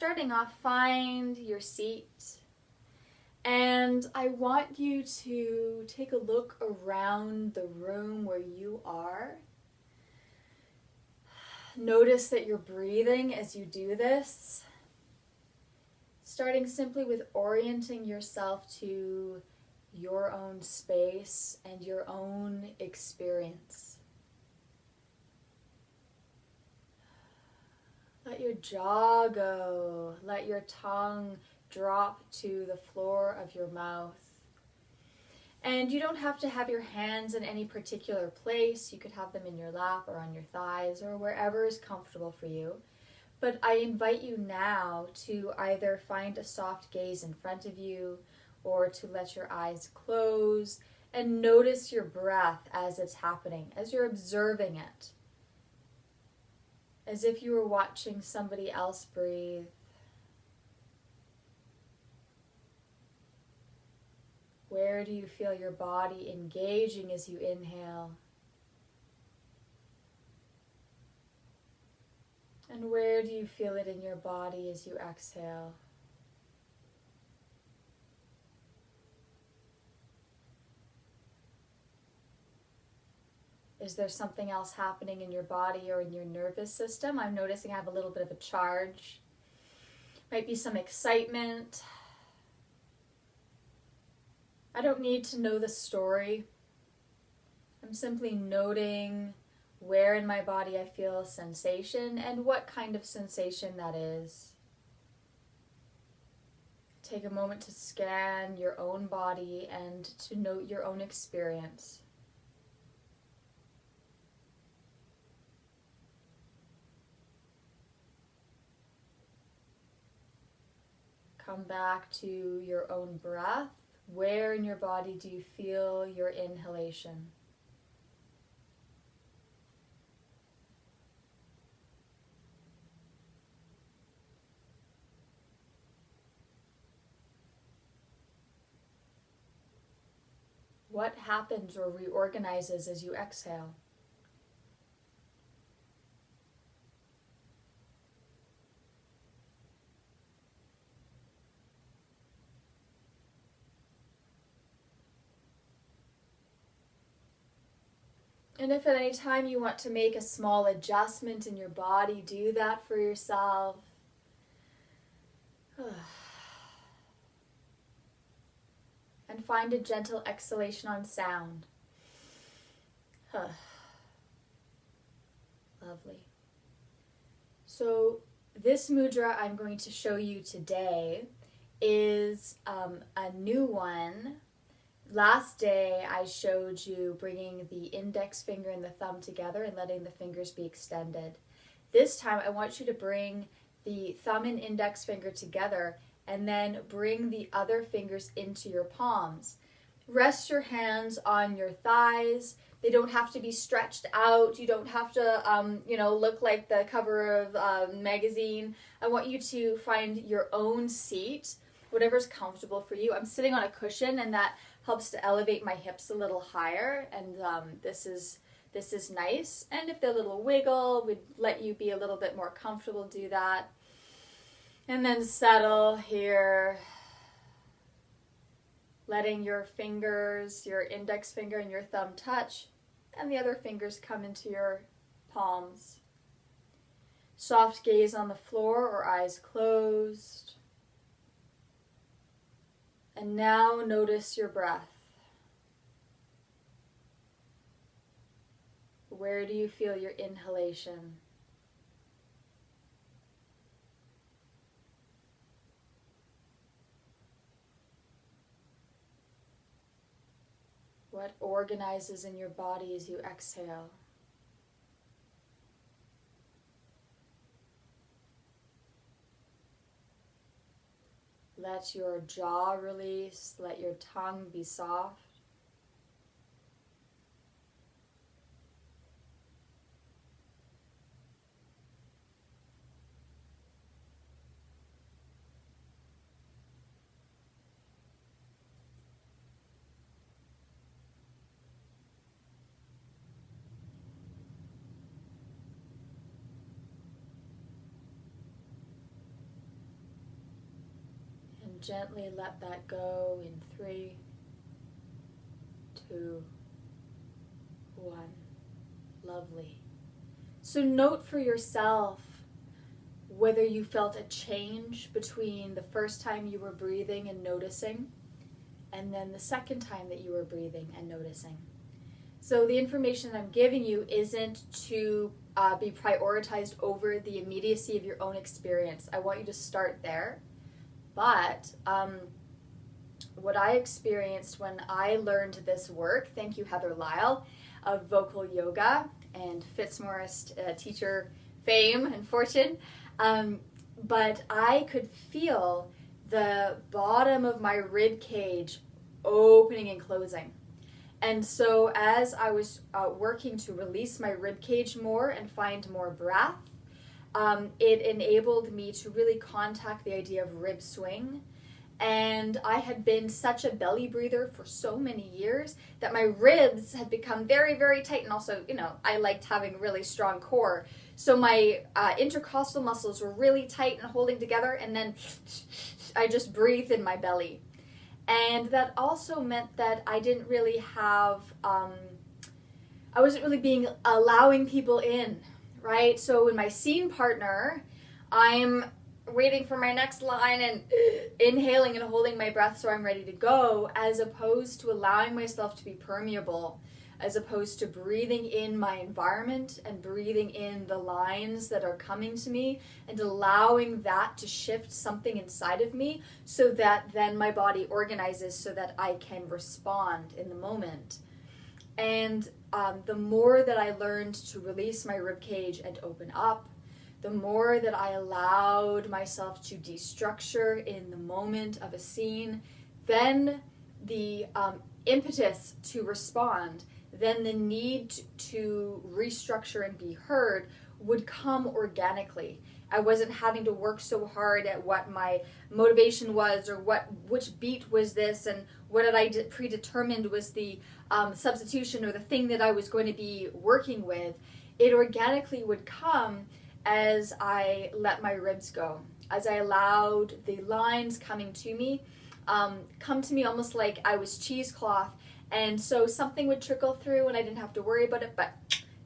starting off, find your seat. And I want you to take a look around the room where you are. Notice that you're breathing as you do this. Starting simply with orienting yourself to your own space and your own experience. Let your jaw go. Let your tongue drop to the floor of your mouth. And you don't have to have your hands in any particular place. You could have them in your lap or on your thighs or wherever is comfortable for you. But I invite you now to either find a soft gaze in front of you or to let your eyes close and notice your breath as it's happening, as you're observing it. As if you were watching somebody else breathe. Where do you feel your body engaging as you inhale? And where do you feel it in your body as you exhale? Is there something else happening in your body or in your nervous system? I'm noticing I have a little bit of a charge. Might be some excitement. I don't need to know the story. I'm simply noting where in my body I feel a sensation and what kind of sensation that is. Take a moment to scan your own body and to note your own experience. Come back to your own breath. Where in your body do you feel your inhalation? What happens or reorganizes as you exhale? And if at any time you want to make a small adjustment in your body, do that for yourself. And find a gentle exhalation on sound. Lovely. So this mudra I'm going to show you today is a new one. Last day I showed you bringing the index finger and the thumb together and letting the fingers be extended. This time I want you to bring the thumb and index finger together and then bring the other fingers into your palms. Rest your hands on your thighs. They don't have to be stretched out. You don't have to, look like the cover of a magazine. I want you to find your own seat, whatever's comfortable for you. I'm sitting on a cushion, and that helps to elevate my hips a little higher, and this is nice. And if they're a little wiggle, we'd let you be a little bit more comfortable, do that. And then settle here, letting your fingers, your index finger and your thumb touch, and the other fingers come into your palms. Soft gaze on the floor or eyes closed. And now notice your breath. Where do you feel your inhalation? What organizes in your body as you exhale? Let your jaw release, let your tongue be soft. gently let that go in 3, 2, 1. Lovely. So note for yourself whether you felt a change between the first time you were breathing and noticing, and then the second time that you were breathing and noticing. So the information I'm giving you isn't to be prioritized over the immediacy of your own experience. I want you to start there. But what I experienced when I learned this work, thank you Heather Lyle of Vocal Yoga and Fitzmaurice teacher fame and fortune, but I could feel the bottom of my rib cage opening and closing. And so as I was working to release my rib cage more and find more breath, it enabled me to really contact the idea of rib swing. And I had been such a belly breather for so many years that my ribs had become very, very tight. And also, I liked having a really strong core. So my intercostal muscles were really tight and holding together. And then I just breathed in my belly. And that also meant that I didn't really have, I wasn't really allowing people in, right? So in my scene partner, I'm waiting for my next line and inhaling and holding my breath so I'm ready to go, as opposed to allowing myself to be permeable, as opposed to breathing in my environment and breathing in the lines that are coming to me and allowing that to shift something inside of me so that then my body organizes so that I can respond in the moment. And the more that I learned to release my ribcage and open up, the more that I allowed myself to destructure in the moment of a scene, then the impetus to respond, then the need to restructure and be heard would come organically. I wasn't having to work so hard at what my motivation was or which beat was this and what had I predetermined was the substitution or the thing that I was going to be working with. It organically would come as I let my ribs go, as I allowed the lines coming to me, come to me almost like I was cheesecloth. And so something would trickle through and I didn't have to worry about it, but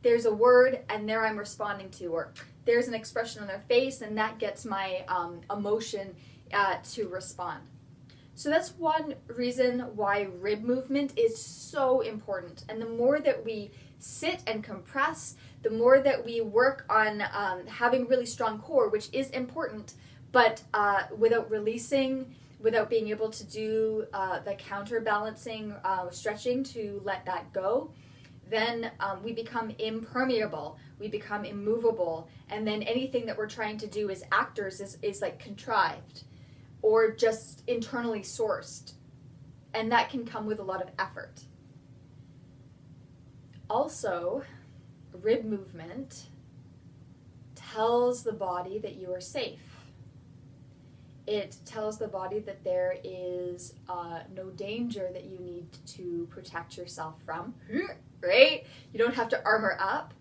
there's a word and there I'm responding to, or there's an expression on their face and that gets my emotion to respond. So that's one reason why rib movement is so important. And the more that we sit and compress, the more that we work on having really strong core, which is important, but without releasing, without being able to do the counterbalancing stretching to let that go, then we become impermeable, we become immovable, and then anything that we're trying to do as actors is like contrived or just internally sourced, and that can come with a lot of effort. Also, rib movement tells the body that you are safe. It tells the body that there is no danger that you need to protect yourself from, right? You don't have to armor up.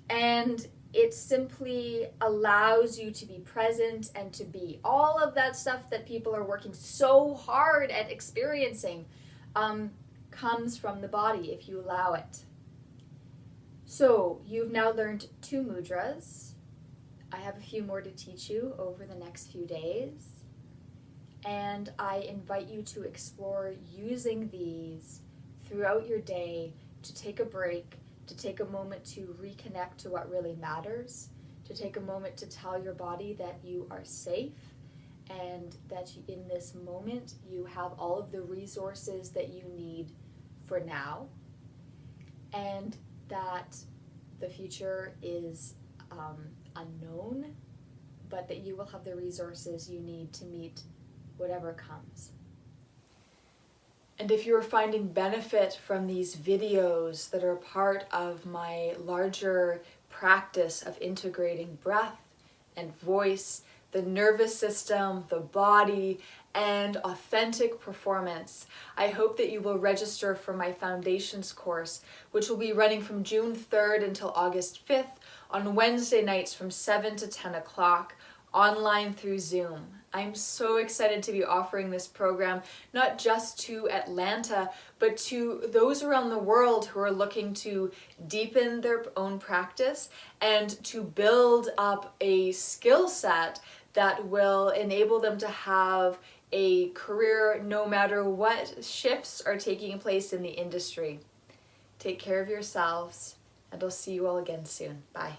And it simply allows you to be present and to be. All of that stuff that people are working so hard at experiencing comes from the body if you allow it. So you've now learned 2 mudras. I have a few more to teach you over the next few days. And I invite you to explore using these throughout your day to take a break, to take a moment to reconnect to what really matters, to take a moment to tell your body that you are safe and that in this moment you have all of the resources that you need for now, and that the future is unknown, but that you will have the resources you need to meet whatever comes. And if you're finding benefit from these videos that are part of my larger practice of integrating breath and voice, the nervous system, the body, and authentic performance, I hope that you will register for my Foundations course, which will be running from June 3rd until August 5th on Wednesday nights from 7 to 10 o'clock, online through Zoom. I'm so excited to be offering this program, not just to Atlanta, but to those around the world who are looking to deepen their own practice and to build up a skill set that will enable them to have a career no matter what shifts are taking place in the industry. Take care of yourselves, and I'll see you all again soon. Bye.